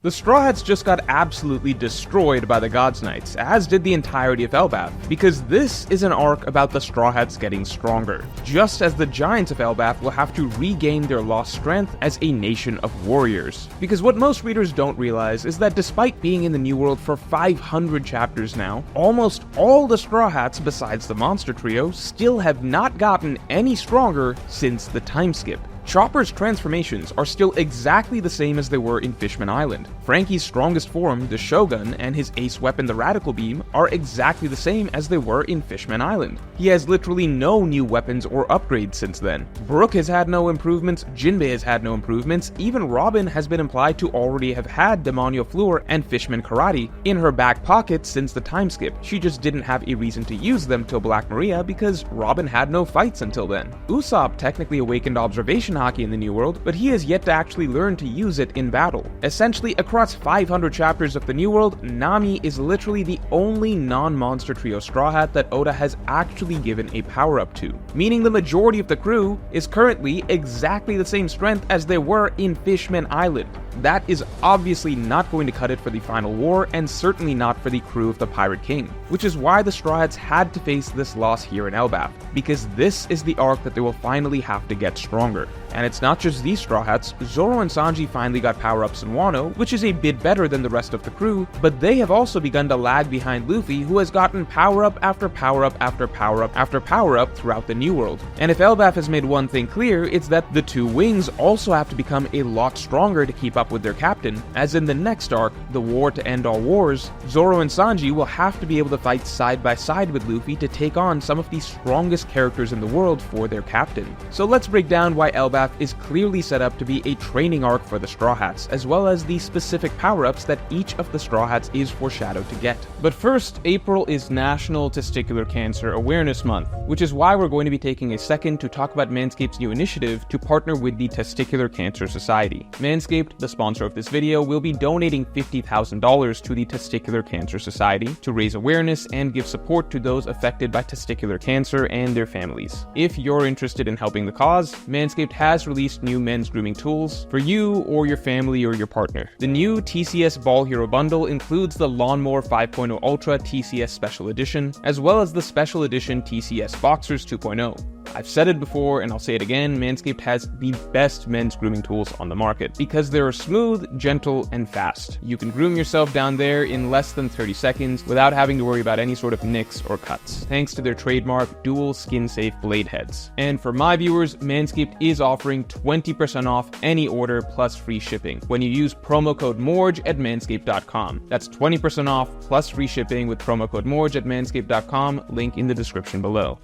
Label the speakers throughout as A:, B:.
A: The Straw Hats just got absolutely destroyed by the Gods Knights, as did the entirety of Elbaf, because this is an arc about the Straw Hats getting stronger, just as the Giants of Elbaf will have to regain their lost strength as a nation of warriors. Because what most readers don't realize is that despite being in the New World for 500 chapters now, almost all the Straw Hats besides the Monster Trio still have not gotten any stronger since the time skip. Chopper's transformations are still exactly the same as they were in Fishman Island. Franky's strongest form, the Shogun, and his ace weapon, the Radical Beam, are exactly the same as they were in Fishman Island. He has literally no new weapons or upgrades since then. Brook has had no improvements, Jinbei has had no improvements, even Robin has been implied to already have had Demonio Fleur and Fishman Karate in her back pocket since the time skip. She just didn't have a reason to use them till Black Maria because Robin had no fights until then. Usopp technically awakened observation Haki in the New World, but he has yet to actually learn to use it in battle. Essentially, across 500 chapters of the New World, Nami is literally the only non-Monster Trio Straw Hat that Oda has actually given a power-up to, meaning the majority of the crew is currently exactly the same strength as they were in Fishman Island. That is obviously not going to cut it for the final war, and certainly not for the crew of the Pirate King, which is why the Straw Hats had to face this loss here in Elbaf, because this is the arc that they will finally have to get stronger. And it's not just these Straw Hats, Zoro and Sanji finally got power-ups in Wano, which is a bit better than the rest of the crew, but they have also begun to lag behind Luffy, who has gotten power-up after power-up after power-up after power-up throughout the New World. And if Elbaf has made one thing clear, it's that the two wings also have to become a lot stronger to keep up with their captain, as in the next arc, the War to End All Wars, Zoro and Sanji will have to be able to fight side by side with Luffy to take on some of the strongest characters in the world for their captain. So let's break down why Elbaf is clearly set up to be a training arc for the Straw Hats, as well as the specific power-ups that each of the Straw Hats is foreshadowed to get. But first, April is National Testicular Cancer Awareness Month, which is why we're going to be taking a second to talk about Manscaped's new initiative to partner with the Testicular Cancer Society. Manscaped, the sponsor of this video, will be donating $50,000 to the Testicular Cancer Society to raise awareness and give support to those affected by testicular cancer and their families. If you're interested in helping the cause, Manscaped has released new men's grooming tools for you or your family or your partner. The new TCS Ball Hero Bundle includes the Lawnmower 5.0 Ultra TCS Special Edition, as well as the Special Edition TCS Boxers 2.0. I've said it before and I'll say it again, Manscaped has the best men's grooming tools on the market because they're smooth, gentle, and fast. You can groom yourself down there in less than 30 seconds without having to worry about any sort of nicks or cuts, thanks to their trademark dual skin-safe blade heads. And for my viewers, Manscaped is offering 20% off any order plus free shipping when you use promo code MORGE at manscaped.com. That's 20% off plus free shipping with promo code MORGE at manscaped.com, link in the description below.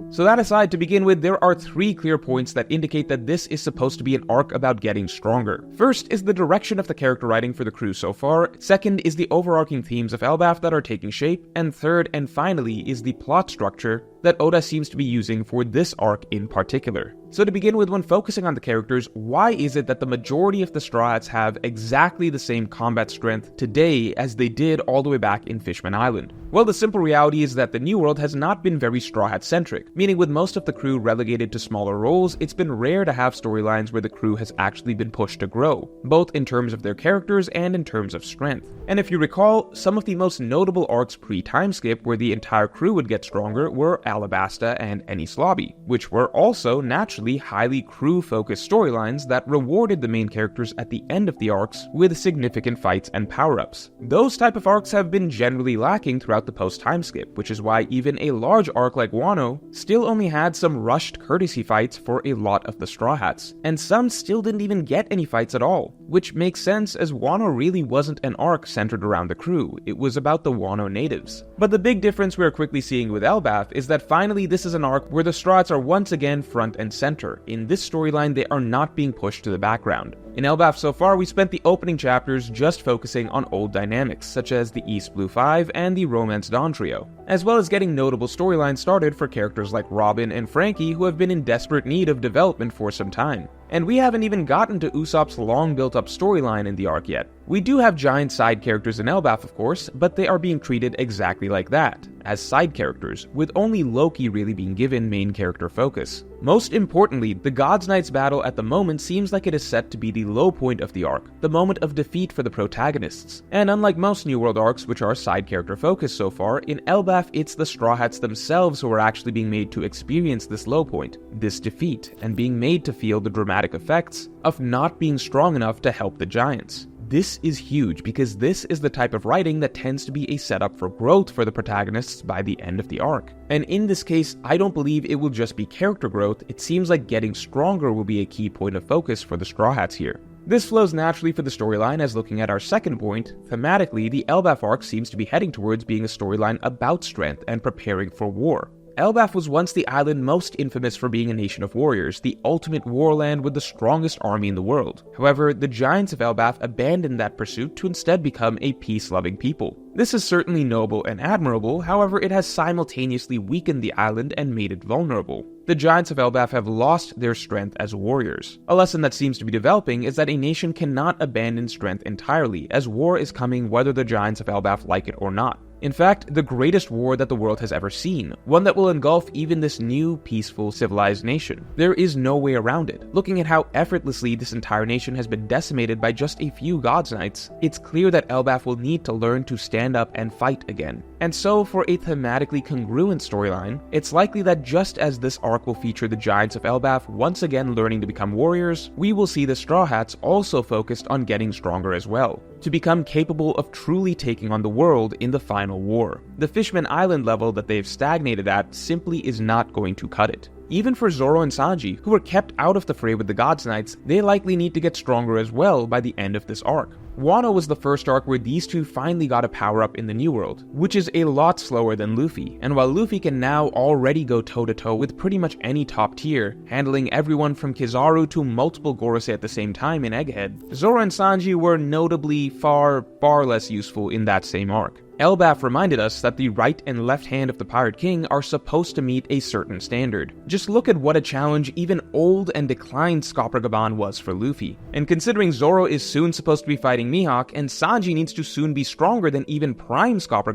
A: So that aside, to begin with, there are three clear points that indicate that this is supposed to be an arc about getting stronger. First is the direction of the character writing for the crew so far, second is the overarching themes of Elbaf that are taking shape, and third and finally is the plot structure that Oda seems to be using for this arc in particular. So to begin with, when focusing on the characters, why is it that the majority of the Straw Hats have exactly the same combat strength today as they did all the way back in Fishman Island? Well, the simple reality is that the New World has not been very Straw Hat centric, meaning with most of the crew relegated to smaller roles, it's been rare to have storylines where the crew has actually been pushed to grow, both in terms of their characters and in terms of strength. And if you recall, some of the most notable arcs pre-time skip where the entire crew would get stronger were Alabasta and Enies Lobby, which were also naturally highly crew-focused storylines that rewarded the main characters at the end of the arcs with significant fights and power-ups. Those type of arcs have been generally lacking throughout the post-time skip, which is why even a large arc like Wano still only had some rushed courtesy fights for a lot of the Straw Hats, and some still didn't even get any fights at all, which makes sense as Wano really wasn't an arc centered around the crew, it was about the Wano natives. But the big difference we're quickly seeing with Elbaf is that finally this is an arc where the Straw Hats are once again front and center. In this storyline, they are not being pushed to the background. In Elbaf so far, we spent the opening chapters just focusing on old dynamics, such as the East Blue Five and the Romance Dawn trio, as well as getting notable storylines started for characters like Robin and Franky who have been in desperate need of development for some time. And we haven't even gotten to Usopp's long built-up storyline in the arc yet. We do have giant side characters in Elbaf, of course, but they are being treated exactly like that, as side characters, with only Loki really being given main character focus. Most importantly, the Gods Knight's battle at the moment seems like it is set to be the low point of the arc, the moment of defeat for the protagonists. And unlike most New World arcs, which are side character focused so far, in Elbaf it's the Straw Hats themselves who are actually being made to experience this low point, this defeat, and being made to feel the dramatic effects of not being strong enough to help the giants. This is huge because this is the type of writing that tends to be a setup for growth for the protagonists by the end of the arc. And in this case, I don't believe it will just be character growth, it seems like getting stronger will be a key point of focus for the Straw Hats here. This flows naturally for the storyline, as looking at our second point, thematically the Elbaf arc seems to be heading towards being a storyline about strength and preparing for war. Elbaf was once the island most infamous for being a nation of warriors, the ultimate warland with the strongest army in the world. However, the giants of Elbaf abandoned that pursuit to instead become a peace-loving people. This is certainly noble and admirable, however it has simultaneously weakened the island and made it vulnerable. The giants of Elbaf have lost their strength as warriors. A lesson that seems to be developing is that a nation cannot abandon strength entirely, as war is coming whether the giants of Elbaf like it or not. In fact, the greatest war that the world has ever seen, one that will engulf even this new, peaceful, civilized nation. There is no way around it. Looking at how effortlessly this entire nation has been decimated by just a few Gods Knights, it's clear that Elbaf will need to learn to stand up and fight again. And so, for a thematically congruent storyline, it's likely that just as this arc will feature the giants of Elbaf once again learning to become warriors, we will see the Straw Hats also focused on getting stronger as well, to become capable of truly taking on the world in the final war. The Fishman Island level that they've stagnated at simply is not going to cut it. Even for Zoro and Sanji, who were kept out of the fray with the Gods Knights, they likely need to get stronger as well by the end of this arc. Wano was the first arc where these two finally got a power-up in the New World, which is a lot slower than Luffy, and while Luffy can now already go toe-to-toe with pretty much any top tier, handling everyone from Kizaru to multiple Gorosei at the same time in Egghead, Zoro and Sanji were notably far less useful in that same arc. Elbaf reminded us that the right and left hand of the Pirate King are supposed to meet a certain standard. Just look at what a challenge even old and declined Skopper was for Luffy. And considering Zoro is soon supposed to be fighting Mihawk, and Sanji needs to soon be stronger than even prime Skopper,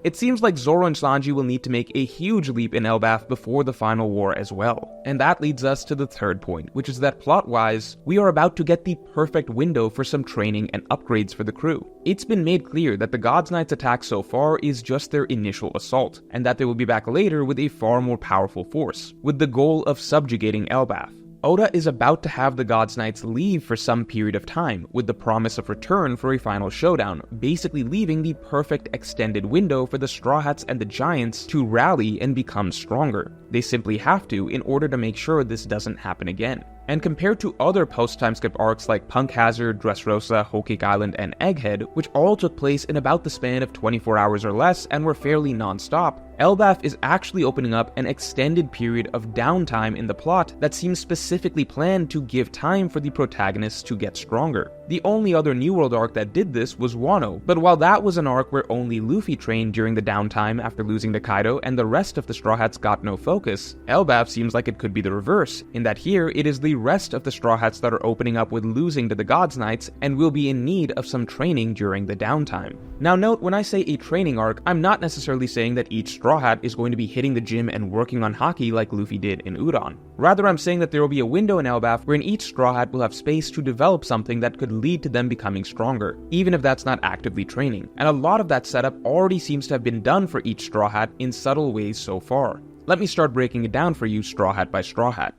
A: it seems like Zoro and Sanji will need to make a huge leap in Elbaf before the final war as well. And that leads us to the third point, which is that plot-wise, we are about to get the perfect window for some training and upgrades for the crew. It's been made clear that the Gods Knights attack so far is just their initial assault, and that they will be back later with a far more powerful force, with the goal of subjugating Elbaf. Oda is about to have the Gods Knights leave for some period of time, with the promise of return for a final showdown, basically leaving the perfect extended window for the Straw Hats and the Giants to rally and become stronger. They simply have to in order to make sure this doesn't happen again. And compared to other post-time skip arcs like Punk Hazard, Dressrosa, Whole Cake Island, and Egghead, which all took place in about the span of 24 hours or less and were fairly non-stop, Elbaf is actually opening up an extended period of downtime in the plot that seems specifically planned to give time for the protagonists to get stronger. The only other New World arc that did this was Wano, but while that was an arc where only Luffy trained during the downtime after losing to Kaido and the rest of the Straw Hats got no focus, Elbaf seems like it could be the reverse, in that here it is the rest of the Straw Hats that are opening up with losing to the Gods Knights and will be in need of some training during the downtime. Now note, when I say a training arc, I'm not necessarily saying that each Straw Hat is going to be hitting the gym and working on Haki like Luffy did in Udon. Rather, I'm saying that there will be a window in Elbaf wherein each Straw Hat will have space to develop something that could lead to them becoming stronger, even if that's not actively training. And a lot of that setup already seems to have been done for each Straw Hat in subtle ways so far. Let me start breaking it down for you Straw Hat by Straw Hat.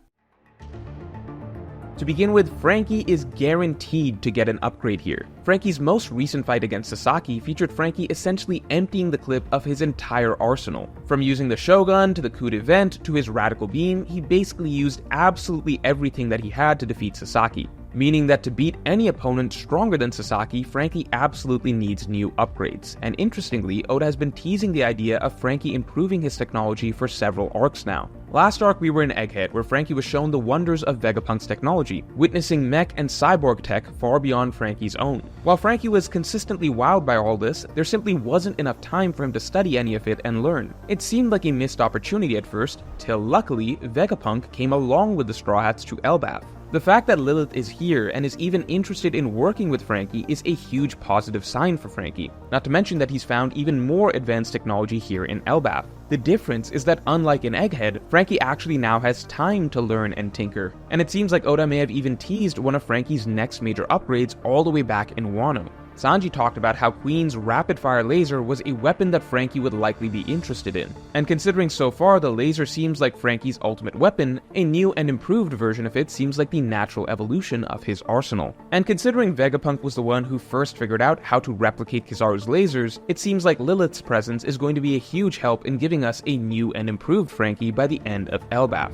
A: To begin with, Franky is guaranteed to get an upgrade here. Franky's most recent fight against Sasaki featured Franky essentially emptying the clip of his entire arsenal. From using the Shogun to the coup de vent to his radical beam, he basically used absolutely everything that he had to defeat Sasaki. Meaning that to beat any opponent stronger than Sasaki, Franky absolutely needs new upgrades. And interestingly, Oda has been teasing the idea of Franky improving his technology for several arcs now. Last arc we were in Egghead, where Franky was shown the wonders of Vegapunk's technology, witnessing mech and cyborg tech far beyond Franky's own. While Franky was consistently wowed by all this, there simply wasn't enough time for him to study any of it and learn. It seemed like a missed opportunity at first, till luckily Vegapunk came along with the Straw Hats to Elbaf. The fact that Lilith is here and is even interested in working with Franky is a huge positive sign for Franky, not to mention that he's found even more advanced technology here in Elbaf. The difference is that unlike in Egghead, Franky actually now has time to learn and tinker, and it seems like Oda may have even teased one of Franky's next major upgrades all the way back in Wano. Sanji talked about how Queen's rapid-fire laser was a weapon that Franky would likely be interested in, and considering so far the laser seems like Franky's ultimate weapon, a new and improved version of it seems like the natural evolution of his arsenal. And considering Vegapunk was the one who first figured out how to replicate Kizaru's lasers, it seems like Lilith's presence is going to be a huge help in giving us a new and improved Franky by the end of Elbaf.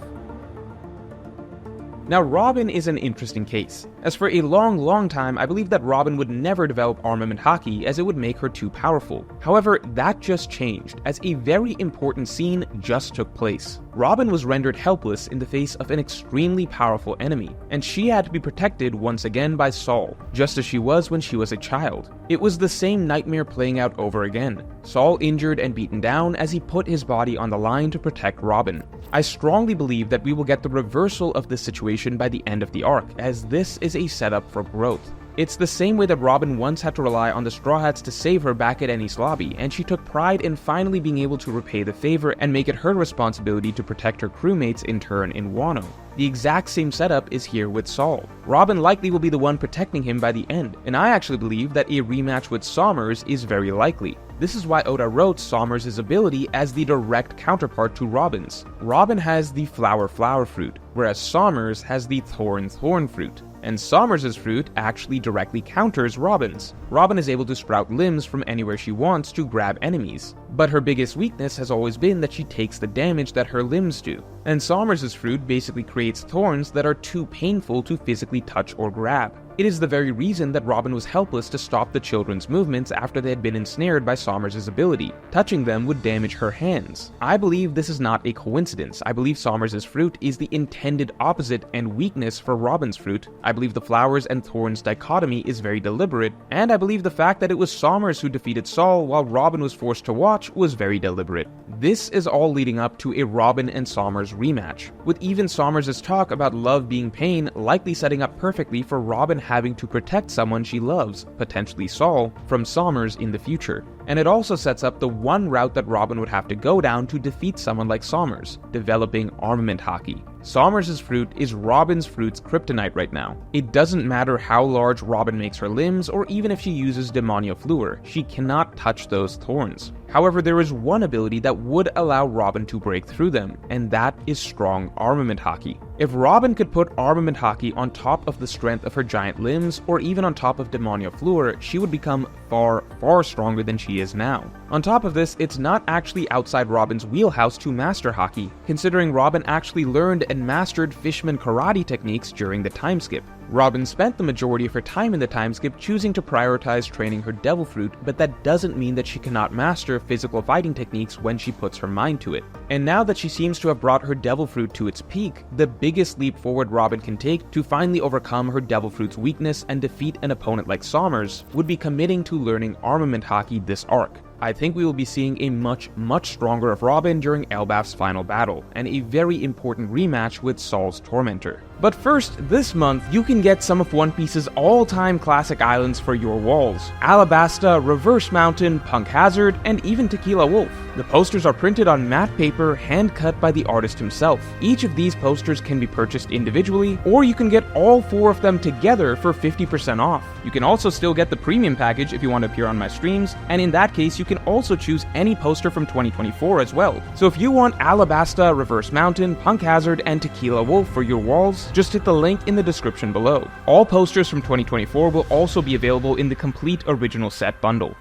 A: Now, Robin is an interesting case, as for a long time I believed that Robin would never develop armament haki as it would make her too powerful. However, that just changed, as a very important scene just took place. Robin was rendered helpless in the face of an extremely powerful enemy, and she had to be protected once again by Saul, just as she was when she was a child. It was the same nightmare playing out over again, Saul injured and beaten down as he put his body on the line to protect Robin. I strongly believe that we will get the reversal of this situation by the end of the arc, as this is a setup for growth. It's the same way that Robin once had to rely on the Straw Hats to save her back at Enies Lobby, and she took pride in finally being able to repay the favor and make it her responsibility to protect her crewmates in turn in Wano. The exact same setup is here with Saul. Robin likely will be the one protecting him by the end, and I actually believe that a rematch with Sommers is very likely. This is why Oda wrote Sommers' ability as the direct counterpart to Robin's. Robin has the flower fruit, whereas Sommers has the thorn fruit. And Sommers' fruit actually directly counters Robin's. Robin is able to sprout limbs from anywhere she wants to grab enemies, but her biggest weakness has always been that she takes the damage that her limbs do. And Sommers' fruit basically creates thorns that are too painful to physically touch or grab. It is the very reason that Robin was helpless to stop the children's movements after they had been ensnared by Sommers' ability. Touching them would damage her hands. I believe this is not a coincidence. I believe Sommers' fruit is the intended opposite and weakness for Robin's fruit. I believe the flowers and thorns dichotomy is very deliberate, and I believe the fact that it was Sommers who defeated Saul while Robin was forced to watch was very deliberate. This is all leading up to a Robin and Sommers rematch, with even Sommers' talk about love being pain likely setting up perfectly for Robin having to protect someone she loves, potentially Saul, from Sommers in the future. And it also sets up the one route that Robin would have to go down to defeat someone like Sommers, developing armament haki. Sommers' fruit is Robin's fruit's kryptonite right now. It doesn't matter how large Robin makes her limbs, or even if she uses Demonio Fluor, she cannot touch those thorns. However, there is one ability that would allow Robin to break through them, and that is strong armament haki. If Robin could put armament haki on top of the strength of her giant limbs, or even on top of Demonio Fluor, she would become far stronger than she is now. On top of this, it's not actually outside Robin's wheelhouse to master haki, considering Robin actually learned and mastered Fishman karate techniques during the time skip. Robin spent the majority of her time in the time skip choosing to prioritize training her devil fruit, but that doesn't mean that she cannot master physical fighting techniques when she puts her mind to it. And now that she seems to have brought her devil fruit to its peak, the biggest leap forward Robin can take to finally overcome her devil fruit's weakness and defeat an opponent like Sommers would be committing to learning armament haki this arc. I think we will be seeing a much stronger of Robin during Elbaf's final battle, and a very important rematch with Saul's Tormentor. But first, this month, you can get some of One Piece's all-time classic islands for your walls: Alabasta, Reverse Mountain, Punk Hazard, and even Tequila Wolf. The posters are printed on matte paper, hand-cut by the artist himself. Each of these posters can be purchased individually, or you can get all 4 of them together for 50% off. You can also still get the premium package if you want to appear on my streams, and in that case, you can also choose any poster from 2024 as well. So if you want Alabasta, Reverse Mountain, Punk Hazard, and Tequila Wolf for your walls, just hit the link in the description below. All posters from 2024 will also be available in the complete original set bundle.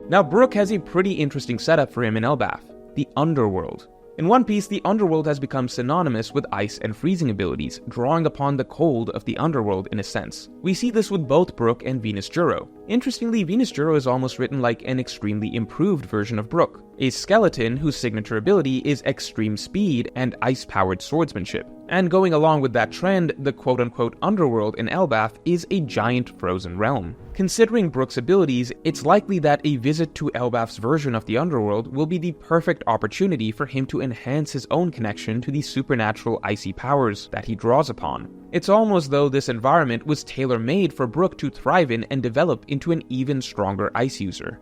A: Now, Brook has a pretty interesting setup for him in Elbaf: the Underworld. In One Piece, the Underworld has become synonymous with ice and freezing abilities, drawing upon the cold of the Underworld in a sense. We see this with both Brook and Venus Juro. Interestingly, Venus Juro is almost written like an extremely improved version of Brook. a skeleton whose signature ability is extreme speed and ice-powered swordsmanship. And going along with that trend, the quote-unquote underworld in Elbaf is a giant frozen realm. Considering Brook's abilities, it's likely that a visit to Elbaf's version of the underworld will be the perfect opportunity for him to enhance his own connection to the supernatural icy powers that he draws upon. It's almost as though this environment was tailor-made for Brook to thrive in and develop into an even stronger ice user.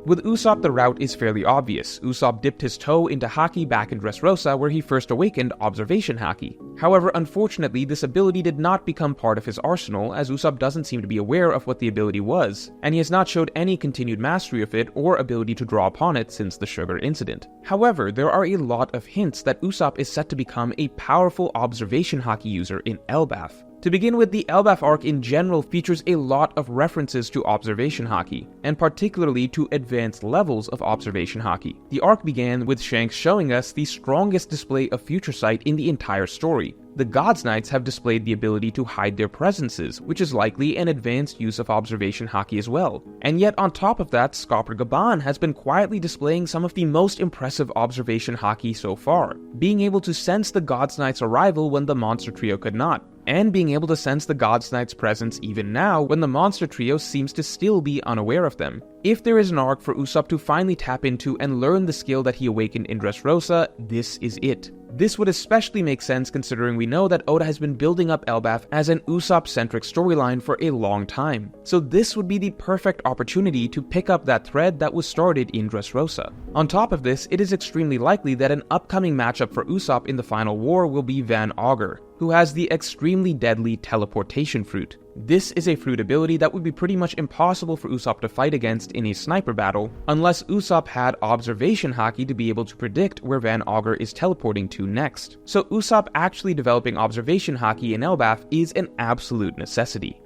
A: With Usopp, the route is fairly obvious. Usopp dipped his toe into Haki back in Dressrosa, where he first awakened Observation Haki. However, unfortunately, this ability did not become part of his arsenal, as Usopp doesn't seem to be aware of what the ability was, and he has not showed any continued mastery of it or ability to draw upon it since the sugar incident. However, there are a lot of hints that Usopp is set to become a powerful Observation Haki user in Elbaf. To begin with, the Elbaf arc in general features a lot of references to Observation Haki, and particularly to advanced levels of Observation Haki. The arc began with Shanks showing us the strongest display of Future Sight in the entire story. The Gods Knights have displayed the ability to hide their presences, which is likely an advanced use of Observation Haki as well. And yet on top of that, Skopper Gaban has been quietly displaying some of the most impressive Observation Haki so far, being able to sense the Gods Knights' arrival when the monster trio could not, and being able to sense the Gods Knight's presence even now when the monster trio seems to still be unaware of them. If there is an arc for Usopp to finally tap into and learn the skill that he awakened in Dressrosa, this is it. This would especially make sense considering we know that Oda has been building up Elbaf as an Usopp-centric storyline for a long time, so this would be the perfect opportunity to pick up that thread that was started in Dressrosa. On top of this, it is extremely likely that an upcoming matchup for Usopp in the final war will be Van Augur, who has the extremely deadly teleportation fruit. This is a fruit ability that would be pretty much impossible for Usopp to fight against in a sniper battle, unless Usopp had Observation Haki to be able to predict where Van Augur is teleporting to next. So Usopp actually developing Observation Haki in Elbaf is an absolute necessity.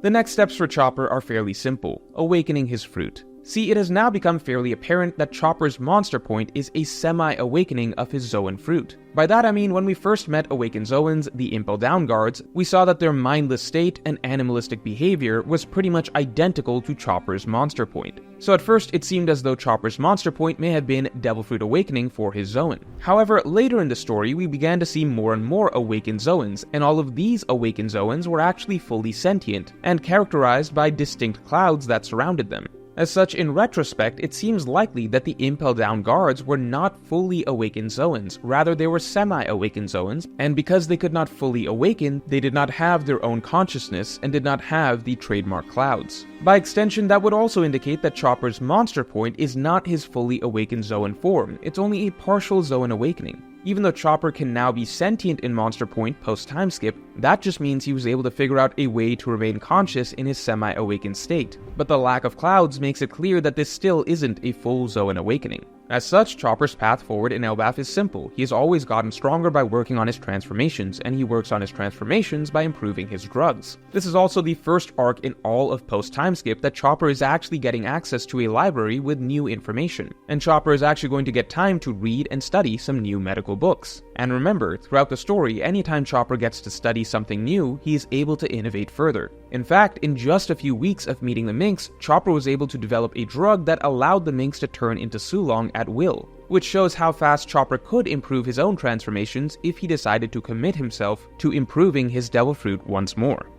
A: The next steps for Chopper are fairly simple, awakening his fruit. See, it has now become fairly apparent that Chopper's monster point is a semi-awakening of his Zoan fruit. By that I mean when we first met awakened Zoans, the Impel Down guards, we saw that their mindless state and animalistic behavior was pretty much identical to Chopper's monster point. So at first it seemed as though Chopper's monster point may have been Devil Fruit Awakening for his Zoan. However, later in the story we began to see more and more awakened Zoans, and all of these awakened Zoans were actually fully sentient, and characterized by distinct clouds that surrounded them. As such, in retrospect, it seems likely that the Impel Down guards were not fully awakened Zoans, rather they were semi-awakened Zoans, and because they could not fully awaken, they did not have their own consciousness and did not have the trademark clouds. By extension, that would also indicate that Chopper's monster point is not his fully awakened Zoan form, it's only a partial Zoan awakening. Even though Chopper can now be sentient in Monster Point post-time skip, that just means he was able to figure out a way to remain conscious in his semi-awakened state. But the lack of clouds makes it clear that this still isn't a full Zoan awakening. As such, Chopper's path forward in Elbaf is simple. He has always gotten stronger by working on his transformations, and he works on his transformations by improving his drugs. This is also the first arc in all of post-time skip that Chopper is actually getting access to a library with new information, and Chopper is actually going to get time to read and study some new medical books. And remember, throughout the story, anytime Chopper gets to study something new, he is able to innovate further. In fact, in just a few weeks of meeting the Minks, Chopper was able to develop a drug that allowed the Minks to turn into Sulong at will, which shows how fast Chopper could improve his own transformations if he decided to commit himself to improving his Devil Fruit once more.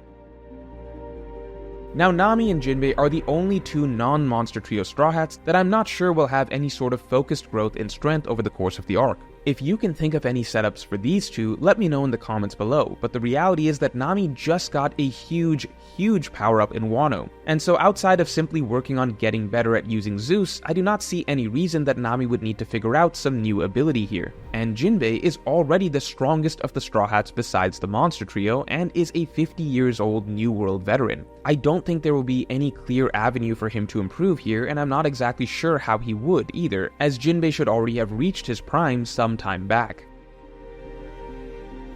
A: Now, Nami and Jinbei are the only two non-Monster Trio Straw Hats that I'm not sure will have any sort of focused growth in strength over the course of the arc. If you can think of any setups for these two, let me know in the comments below, but the reality is that Nami just got a huge power-up in Wano, and so outside of simply working on getting better at using Zeus, I do not see any reason that Nami would need to figure out some new ability here. And Jinbei is already the strongest of the Straw Hats besides the Monster Trio, and is a 50 years old New World veteran. I don't think there will be any clear avenue for him to improve here, and I'm not exactly sure how he would either, as Jinbei should already have reached his prime some time back.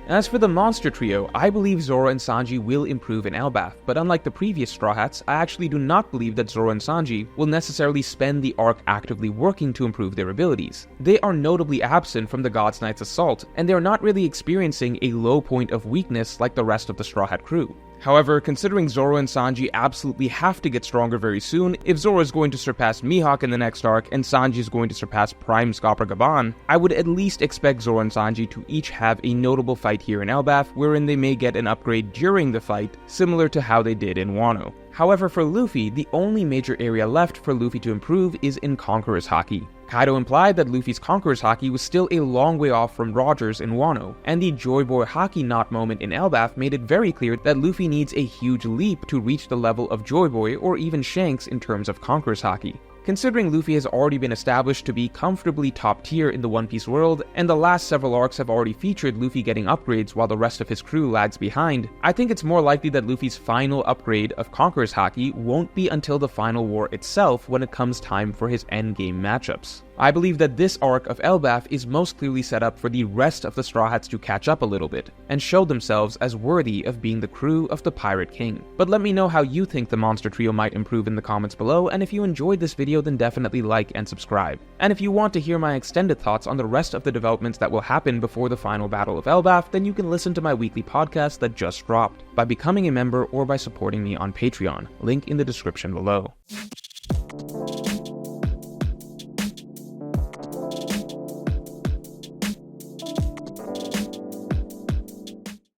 A: As for the Monster Trio, I believe Zoro and Sanji will improve in Elbaf, but unlike the previous Straw Hats, I actually do not believe that Zoro and Sanji will necessarily spend the arc actively working to improve their abilities. They are notably absent from the Gods Knight's assault, and they are not really experiencing a low point of weakness like the rest of the Straw Hat crew. However, considering Zoro and Sanji absolutely have to get stronger very soon, if Zoro is going to surpass Mihawk in the next arc and Sanji is going to surpass Prime Scopper Gaban, I would at least expect Zoro and Sanji to each have a notable fight here in Elbaf, wherein they may get an upgrade during the fight, similar to how they did in Wano. However, for Luffy, the only major area left for Luffy to improve is in Conqueror's Haki. Kaido implied that Luffy's Conqueror's Haki was still a long way off from Roger's in Wano, and the Joy Boy Haki knot moment in Elbaf made it very clear that Luffy needs a huge leap to reach the level of Joy Boy or even Shanks in terms of Conqueror's Haki. Considering Luffy has already been established to be comfortably top tier in the One Piece world, and the last several arcs have already featured Luffy getting upgrades while the rest of his crew lags behind, I think it's more likely that Luffy's final upgrade of Conqueror's Haki won't be until the final war itself when it comes time for his endgame matchups. I believe that this arc of Elbaf is most clearly set up for the rest of the Straw Hats to catch up a little bit, and show themselves as worthy of being the crew of the Pirate King. But let me know how you think the Monster Trio might improve in the comments below, and if you enjoyed this video then definitely like and subscribe. And if you want to hear my extended thoughts on the rest of the developments that will happen before the final battle of Elbaf, then you can listen to my weekly podcast that just dropped, by becoming a member or by supporting me on Patreon, link in the description below.